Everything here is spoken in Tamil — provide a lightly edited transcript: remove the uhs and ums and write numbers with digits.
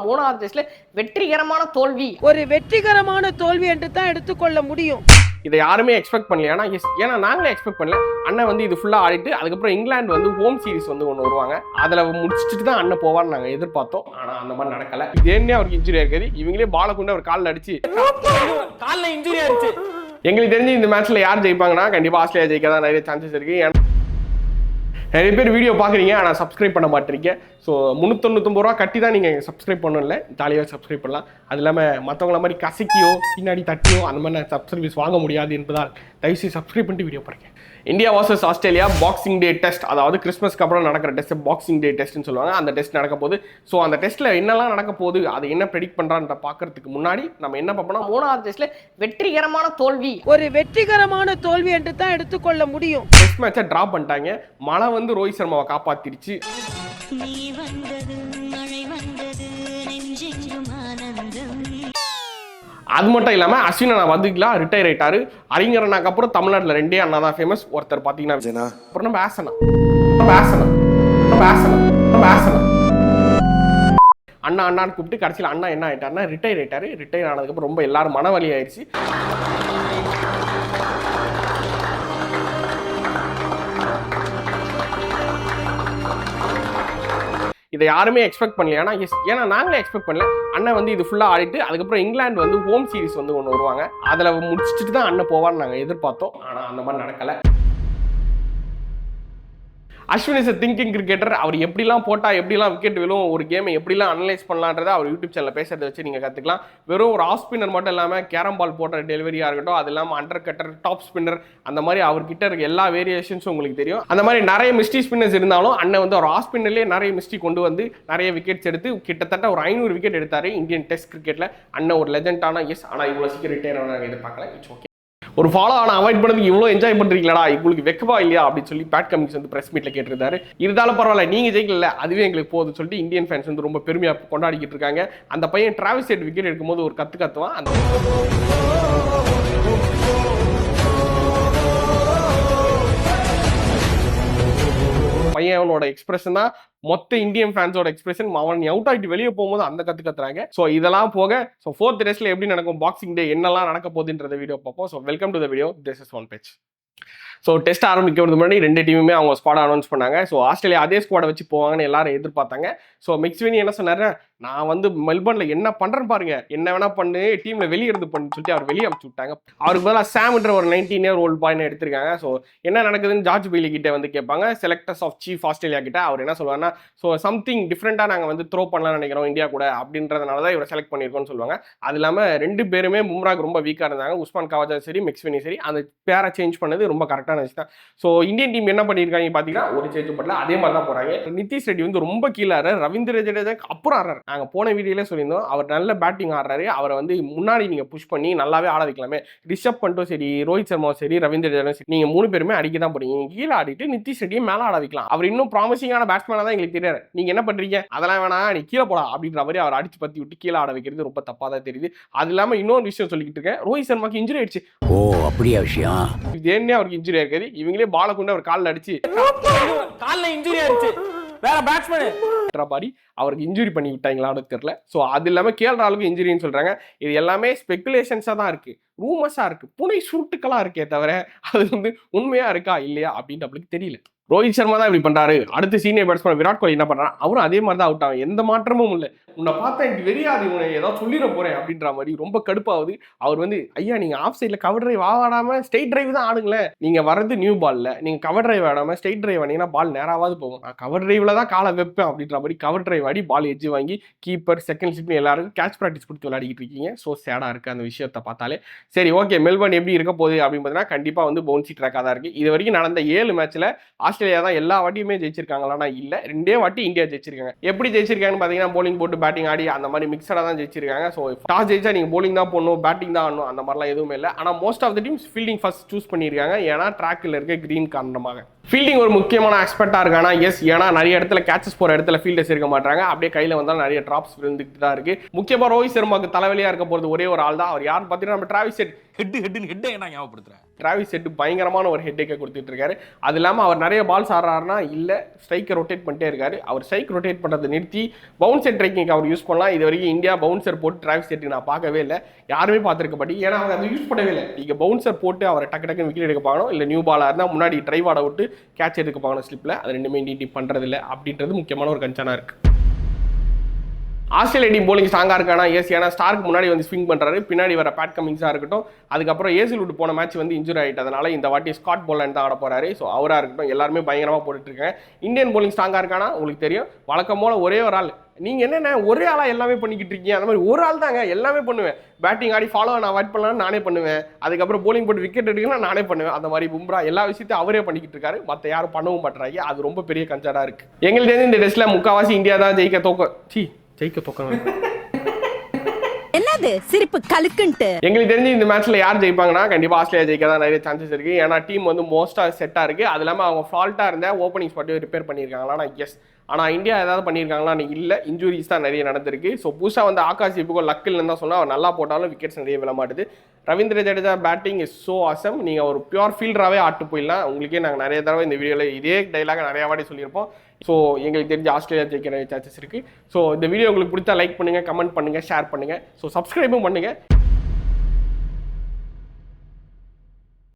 மூணாவது டெஸ்ட்ல வெற்றிகரமான தோல்வி, ஒரு வெற்றிகரமான தோல்வி என்று தான் எடுத்துக்கொள்ள முடியும். இதை யாருமே எக்ஸ்பெக்ட் பண்ணல. ஏன்னா நாங்களே எக்ஸ்பெக்ட் பண்ணல. அண்ணன் வந்து இது ஃபுல்லாக ஆடிட்டு அதுக்கப்புறம் இங்கிலாந்து வந்து ஹோம் சீரிஸ் வந்து ஒன்று வருவாங்க, அதில் முடிச்சுட்டு தான் அண்ணன் போவான்னு நாங்கள் எதிர்பார்த்தோம். ஆனால் அந்த மாதிரி நடக்கலை. இதே அவருக்கு இன்ஜுரி இருக்காது. இவங்களே பாலை கொண்டு அவர் காலில் அடிச்சு காலில் இன்ஜுரி ஆயிடுச்சு. எங்களுக்கு தெரிஞ்சு இந்த மேட்ச்ல யார் ஜெயிப்பாங்கன்னா கண்டிப்பாக ஆஸ்திரேலியா ஜெயிக்க தான் நிறைய சான்சஸ் இருக்கு. நிறைய பேர் வீடியோ பார்க்குறீங்க ஆனால் சப்ஸ்கிரைப் பண்ண மாட்டேறீங்க. ஸோ 399 ரூபா கட்டி தான் நீங்கள் சப்ஸ்கிரைப் பண்ணல, ஜாலியாக சப்ஸ்கிரைப் பண்ணலாம். அது இல்லாமல் மற்றவங்கள மாதிரி கசக்கியோ பின்னாடி தட்டியோ அந்த மாதிரி நான் சப்ஸ்கிரைபர்ஸ் வாங்க முடியாது என்பதால் தயவுசெய்து சப்ஸ்கிரைப் பண்ணிட்டு வீடியோ பாருங்க. இந்தியா வர்சஸ் ஆஸ்திரேலியா பாக்ஸிங் டே டெஸ்ட், அதாவது கிறிஸ்மஸ்க்கு அப்புறம் நடக்கிற டெஸ்ட் பாக்ஸிங் டே டெஸ்ட்னு சொல்லுவாங்க. அந்த டெஸ்ட் நடக்க போகுது. ஸோ அந்த டெஸ்ட்டில் என்னெல்லாம் நடக்க போகுது, அதை என்ன ப்ரெடிக்ட் பண்ணுறான்ற பார்க்கறதுக்கு முன்னாடி நம்ம என்ன பார்ப்போம்னா மூணாவது டெஸ்ட்ல வெற்றிகரமான தோல்வி, ஒரு வெற்றிகரமான தோல்வி என்று தான் எடுத்துக்கொள்ள முடியும். டெஸ்ட் மேட்சை ட்ரா பண்ணிட்டாங்க. மழை வந்து ரோஹித் சர்மாவை காப்பாத்திருச்சு. அது மட்டும் இல்லாமல் அஸ்வின் அண்ணா வந்துக்கலாம் ரிட்டையர் ஆயிட்டாரு. அறிஞர் அண்ணாக்கு அப்புறம் தமிழ்நாட்டில் 2 அண்ணா தான் ஃபேமஸ். ஒருத்தர் பார்த்தீங்கன்னா அப்புறம் நம்ம அண்ணா அண்ணான்னு கூப்பிட்டு கடைசியில் அண்ணா என்ன ஆயிட்டாருன்னா ரிட்டையர் ஆயிட்டாரு. ரிட்டையர் ஆனதுக்கப்புறம் ரொம்ப எல்லாரும் மனவலி ஆயிடுச்சு. இதை யாருமே எக்ஸ்பெக்ட் பண்ணல. ஏன்னா நாங்களே எக்ஸ்பெக்ட் பண்ணல. அண்ணன் வந்து இது ஃபுல்லாக ஆடிட்டு அதுக்கப்புறம் இங்கிலாந்து வந்து ஹோம் சீரிஸ் வந்து ஒன்று வருவாங்க, அதில் முடிச்சுட்டு தான் அண்ணன் போவான்னு நாங்கள் எதிர்பார்த்தோம். ஆனால் அந்த மாதிரி நடக்கலை. Ashwin is thinking cricketer. அவர் எப்படிலாம் போட்டால் எப்படிலாம் விக்கெட் விழும், ஒரு கேமை எப்படிலாம் அனலைஸ் பண்ணலான்றதை அவர் யூடியூப் சேனலில் பேசுறதை வச்சு நீங்கள் கற்றுக்கலாம். வெறும் ஒரு ஆஃப் ஸ்பின்னர் மட்டும் இல்லாமல் கேரம் பால் போடுற டெலிவரியாக இருக்கட்டும், அது இல்லாமல் அண்டர் கட்டர், டாப் ஸ்பின்னர், அந்த மாதிரி அவர்கிட்ட இருக்க எல்லா வேரியேஷன்ஸும் உங்களுக்கு தெரியும். அந்த மாதிரி நிறைய மிஸ்டி ஸ்பின்னர்ஸ் இருந்தாலும் அண்ணன் வந்து ஒரு ஆஃப் ஸ்பின்னர்லேயே நிறைய மிஸ்டி கொண்டு வந்து நிறைய விக்கெட்ஸ் எடுத்து கிட்டத்தட்ட ஒரு 500 விக்கெட் எடுத்தார் இந்தியன் டெஸ்ட் கிரிக்கெட்டில். அண்ணன் ஒரு லெஜெண்டான ஆனால் இவ்வளோ சீக்கிரம் ரிட்டையர் ஆன எதிர்பார்க்கல. It's okay. ஒரு ஃபாலோ ஆன அவாய்ட் பண்ணதுக்கு இவ்வளோ என்ஜாய் பண்ணுறீங்களா, உங்களுக்கு வெக்கவா இல்லையா அப்படின்னு சொல்லி பேட் கமிங்ஸ் வந்து ப்ரெஸ் மீட்டில் கேட்டிருந்தாரு. இருந்தாலும் பரவாயில்ல, நீங்கள் ஜெயிக்கல அதுவே எங்களுக்கு போகுதுன்னு சொல்லிட்டு இந்தியன் ஃபேன்ஸ் வந்து ரொம்ப பெருமையாக கொண்டாடிக்கிட்டு இருக்காங்க. அந்த பையன் டிராவிஸ் ஹெட் விக்கெட் எடுக்கும்போது ஒரு கத்துவான். அந்த பையனோட எக்ஸ்பிரஷன் தான் மொத்த இந்தியன் ஃபேன்ஸோட எக்ஸ்பிரஷன். அவன் அவுட் ஆகிட்டு வெளியே போகும்போது அந்த கத்துறாங்க. ஸோ இதெல்லாம் போக ஸோ 4th டெஸ்ட்ல எப்படி நடக்கும், பாக்ஸிங் டே என்னெல்லாம் நடக்க போகுதுன்ற வீடியோ பார்ப்போம். So welcome to the video. This is one page. So test ஆரம்பிக்கிறது முன்னாடி 2 டீமுமே அவங்க ஸ்குவாட் அனௌன்ஸ் பண்ணாங்க. ஸோ ஆஸ்திரேலியா அதே ஸ்குவாடை வச்சு போவாங்கன்னு எல்லாரும் எதிர்பார்த்தாங்க. ஸோ மிக்ஸ்வினி என்ன சொன்னாரு, நான் வந்து மெல்பர்னில் என்ன பண்ணுறேன்னு பாருங்க, என்ன வேணா பண்ணு, டீமில் வெளியே இருந்து பண்ணு சொல்லிட்டு அவர் வெளியே அனுப்பிச்சு விட்டாங்க. அவருக்கு பதிலாக சாம்ன்ற ஒரு 19 year old பாய்னு எடுத்திருக்காங்க. ஸோ என்ன நடக்குதுன்னு ஜார்ஜ் பெய்லி கிட்ட வந்து கேட்பாங்க, செலக்டர்ஸ் ஆஃப் சீஃப் ஆஸ்திரேலியா கிட்ட. அவர் என்ன சொல்லுவாங்கன்னா, ஸோ சம்திங் டிஃப்ரெண்டாக நாங்கள் வந்து த்ரோ பண்ணலாம்னு நினைக்கிறோம் இந்தியா கூட, அப்படின்றதுனால தான் இவரை செலக்ட் பண்ணியிருக்கோம்னு சொல்லுவாங்க. அது இல்லாமல் 2 பேருமே பும்ராக்கு ரொம்ப வீக்காக இருந்தாங்க. உஸ்மான் கவாஜா சரி, மிக்ஸ்வினி சரி, அந்த பேரை சேஞ்ச் பண்ணது ரொம்ப கரெக்டான விஷயம் தான். ஸோ இந்தியன் டீம் என்ன பண்ணியிருக்காங்க பார்த்தீங்கன்னா, ஒரு சேஞ்ச் பண்ணல, அதே மாதிரி தான் போகிறாங்க. நிதிஷ் ரெட்டி வந்து ரொம்ப கீழே ஆடுறாரு, ரவீந்திர ஜடேஜாக்கு அப்புறம் ஆடுறாரு. நாங்கள் போன வீடியோலே சொல்லியிருந்தோம், அவர் நல்ல பேட்டிங் ஆடுறாரு, அவரை வந்து முன்னாடி நீங்கள் புஷ் பண்ணி நல்லாவே ஆட வைக்கலாமே. ரிஷப் பண்ணிட்டும் சரி, ரோஹித் சர்மாவும் சரி, ரவீந்திர ஜடேஜா சரி, நீங்கள் 3 பேருமே அடிக்க தான் போறீங்க. கீழே ஆடிட்டு நிதிஷ் ரெட்டியை மேலே ஆட வைக்கலாம். அவர் இன்னும் ப்ராமிசிங்கான பேட்ஸ்மேனாக தான் எங்களுக்கு தெரியாது. நீங்கள் என்ன பண்ணுறீங்க, அதெல்லாம் வேணா, நீ கீழே போடா அப்படின்ற மாதிரி அவர் அடிச்சு பற்றி விட்டு கீழே ஆட வைக்கிறது ரொம்ப தப்பாக தான் தெரியுது. அது இல்லாமல் இன்னொரு விஷயம் சொல்லிக்கிட்டு இருக்கேன், ரோஹித் சர்மாக்கு இன்ஜுரி ஆயிடுச்சு. ஓ அப்படியா விஷயம், இது என்ன அவருக்கு இன்ஜுரி இருக்காது. இவங்களே பாலை கொண்டு அவர் காலில் அடிச்சு காலில் இன்ஜுரி ஆயிடுச்சு, வேற பேட்ஸ்மேன் மாதிரி அவருக்கு இன்ஜுரி பண்ணி விட்டாங்களான்னு தெரியல. ஸோ அது இல்லாமல் கேள்றாளுக்கு இன்ஜுரின்னு சொல்றாங்க. இது எல்லாமே ஸ்பெகுலேஷன்ஸாக தான் இருக்கு, ரூமர்ஸா இருக்கு, புனை சுருட்டுக்களா இருக்கே தவிர அது வந்து உண்மையா இருக்கா இல்லையா அப்படின்னு நம்மளுக்கு தெரியல. ரோஹித் சர்மா தான் இப்படி பண்றாரு. அடுத்து சீனியர் பேட்ஸ்மேன் விராட் கோலி என்ன பண்றாரு, அவரும் அதே மாதிரி தான் அவுட் ஆகும், எந்த மாற்றமும் இல்லை. உன்னை பார்த்தா எனக்கு வெறியாது, உன்னை ஏதாவது சொல்லிட போறேன் அப்படின்ற மாதிரி ரொம்ப கடுப்பாகுது. அவர் வந்து, ஐயா நீங்க ஆஃப் சைட்ல கவர் டிரைவ் ஆடாம ஸ்ட்ரெயிட் டிரைவ் தான் ஆடுங்களேன், நீங்க வர்றது நியூ பால்ல, நீங்க கவர் டிரைவ் ஆடாம ஸ்ட்ரெயிட் டிரைவ் ஆனீங்கன்னா பால் நேராவது போகும். நான் கவர் டிரைவ்ல தான் காலை வைப்பேன் அப்படின்ற மாதிரி கவர் டிரைவ் ஆடி பால் எஜ்ஜு வாங்கி கீப்பர் செகண்ட் ஸ்லிப் எல்லாருக்கும் கேட்ச் ப்ராக்டிஸ் கொடுத்து விளையாடிக்கிட்டு இருக்கீங்க. ஸோ சேடா இருக்கு அந்த விஷயத்தை பார்த்தாலே. சரி ஓகே, மெல்பர்ன் எப்படி இருக்க போகுது அப்படின்னு பார்த்தீங்கன்னா, கண்டிப்பா வந்து பவுன்சி ட்ராக்காக தான் இருக்கு. இது வரைக்கும் நடந்த 7 மேட்ச்ல ஆஸ்திரேலியா தான் எல்லா வாட்டியுமே ஜெயிச்சிருக்காங்களா இல்ல, 2 வாட்டி இந்தியா ஜெயிச்சிருக்காங்க. எப்படி ஜெயிச்சிருக்காங்கன்னு பாத்தீங்கன்னா, போலிங் போட்டு பேட்டிங் ஆடி அந்த மாதிரி மிக்சடா தான் ஜெயிச்சிருக்காங்க. ஸோ டாஸ் ஜெயிச்சா நீங்க போலிங் தான் போடணும், பேட்டிங் தான் ஆடணும், அந்த மாதிரிலாம் எதுவுமே இல்லை. ஆனா most of the teams fielding first choose பண்ணியிருக்காங்க, ஏன்னா ட்ராக்ல இருக்க கிரீன் காரணமாக. ஃபீல்டிங் ஒரு முக்கியமான ஆஸ்பெக்டாக இருக்கு. ஆனால் எஸ், ஏன்னா நிறைய இடத்துல கேச்சஸ் போகிற இடத்துல ஃபீல்டர்ஸ் இருக்க மாட்டாங்க. அப்படியே கையில் வந்தாலும் நிறைய ட்ராப்ஸ் விழுந்துட்டு தான் இருக்கு. முக்கியமாக ரோஹித் சர்மாவுக்கு தலைவலியாக இருக்க போகிறது ஒரே ஒரு ஆள் தான். அவர் யார் பார்த்தீங்கன்னா நம்ம டிராவிஸ் ஹெட். ஹெட் என்ன ஞாபகப்படுத்துறேன். டிராவிஸ் ஹெட் பயங்கரமான ஒரு ஹெட்டேக்கை கொடுத்துட்டு இருக்காரு. அது இல்லாமல் அவர் நிறைய பால்ஸ் ஆடுறாருன்னா இல்லை, ஸ்ட்ரைக்கை ரொட்டேட் பண்ணிட்டே இருக்காரு. அவர் ஸ்ட்ரைக் ரொட்டேட் பண்ணுறதை நிறுத்தி பவுன்சர் ட்ரைக்கிங் அவர் யூஸ் பண்ணலாம். இது வரைக்கும் இந்தியா பவுன்சர் போட்டு டிராவிஸ் ஹெட் நான் பார்க்கவே இல்லை, யாருமே பார்த்துருக்க மாட்டேன். ஏன்னா அவங்க அதை யூஸ் பண்ணவே இல்லை. நீங்கள் பவுன்சர் போட்டு அவரை டக்கு டக்குன்னு விக்கெட் எடுக்க பார்க்கணும், இல்லை நியூ பாலாக இருந்தால் முன்னாடி ட்ரைவ் ஆட விட்டு கேட்ச் எடுக்க பார்க்கணும் ஸ்லிப்பில். அது ரெண்டுமே இந்தியா பண்ணுறதில்ல அப்படின்றது முக்கியமான ஒரு கன்சர்னாக இருக்குது. ஆஸ்திரேலியா டீம் போலிங் ஸ்ட்ராங்காக இருக்கானா? எஸ், ஏன்னா ஸ்டார்க்கு முன்னாடி வந்து ஸ்விங் பண்ணுறாரு. பின்னாடி வர பேட் கமிங்ஸாக இருக்கட்டும், அதுக்கப்புறம் ஏசில் போன மேட்ச் வந்து இன்ஜுரி ஆகிட்டதுனால இந்த வாட்டி ஸ்காட் போலண்ட் தான் ஆட போகிறாரு. ஸோ அவராக இருக்கட்டும், எல்லாருமே பயங்கரமாக போட்டுட்ருக்காங்க. இந்தியன் போலிங் ஸ்ட்ராங்காக இருக்கானா? உங்களுக்கு தெரியும், வழக்கம் போல் ஒரே ஒரு ஆள். நீங்கள் என்னென்ன ஒரே ஆளாக எல்லாமே பண்ணிக்கிட்டு இருக்கீங்க? அந்த மாதிரி ஒரு ஆள் தாங்க எல்லாமே பண்ணுவேன். பேட்டிங் ஆடி ஃபாலோ நான் அவாய்ட் பண்ணலாம்னு நானே பண்ணுவேன். அதுக்கப்புறம் போலிங் போட்டு விக்கெட் எடுக்கணும் நானே பண்ணுவேன். அந்த மாதிரி பும்ரா எல்லா விஷயத்தையும் அவரே பண்ணிக்கிட்டு இருக்காரு. மற்ற யாரும் பண்ணவும் மாட்டுறாங்க. அது ரொம்ப பெரிய கன்சர்னாக இருக்குது. எங்களுக்கு இந்த டெஸ்ட்டில் முக்கால்வாசி இந்தியா தான் ஜெயிக்க தோக்க என்னது சிரிப்பு கலுக்குன்ட்டு. எங்களுக்கு தெரிஞ்சு இந்த மேட்ச்ல யார் ஜெயிப்பாங்கன்னா கண்டிப்பா ஆஸ்திரேலியா ஜெயிக்க தான் நிறைய சான்சஸ் இருக்கு. ஏன்னா டீம் வந்து மோஸ்டா செட்டா இருக்கு. அது இல்லாம அவங்க ஃபால்ட்டா இருந்த ஓப்பனிங் ஸ்பாட்டையும் ரிப்பேர் பண்ணியிருக்காங்களா? எஸ். ஆனால் இந்தியா ஏதாவது பண்ணியிருக்காங்களான்னு இல்லை, இன்ஜுரிஸ் தான் நிறைய நடந்திருக்கு. ஸோ புதுசாக வந்து ஆகாஷ் இப்போ லக்கில்னு தான் சொன்னால் அவர் நல்லா போட்டாலும் விக்கெட்ஸ் நிறைய விழ மாட்டுது. Ravindra Jadeja batting is so awesome. நீங்கள் ஒரு பியூர் ஃபீல்டராகவே ஆட்டு போயிடலாம். உங்களுக்கே நாங்கள் நிறைய தடவை இந்த வீடியோவில் இதே டைலாக நிறையா வாட்டி சொல்லியிருப்போம். ஸோ எங்களுக்கு தெரிஞ்ச ஆஸ்திரேலியா ஜெயிக்கிற சான்சஸ் இருக்குது. ஸோ இந்த வீடியோ உங்களுக்கு பிடிச்சா லைக் பண்ணுங்கள், கமெண்ட் பண்ணுங்கள், ஷேர் பண்ணுங்கள். ஸோ சப்ஸ்கிரைபும் பண்ணுங்கள்.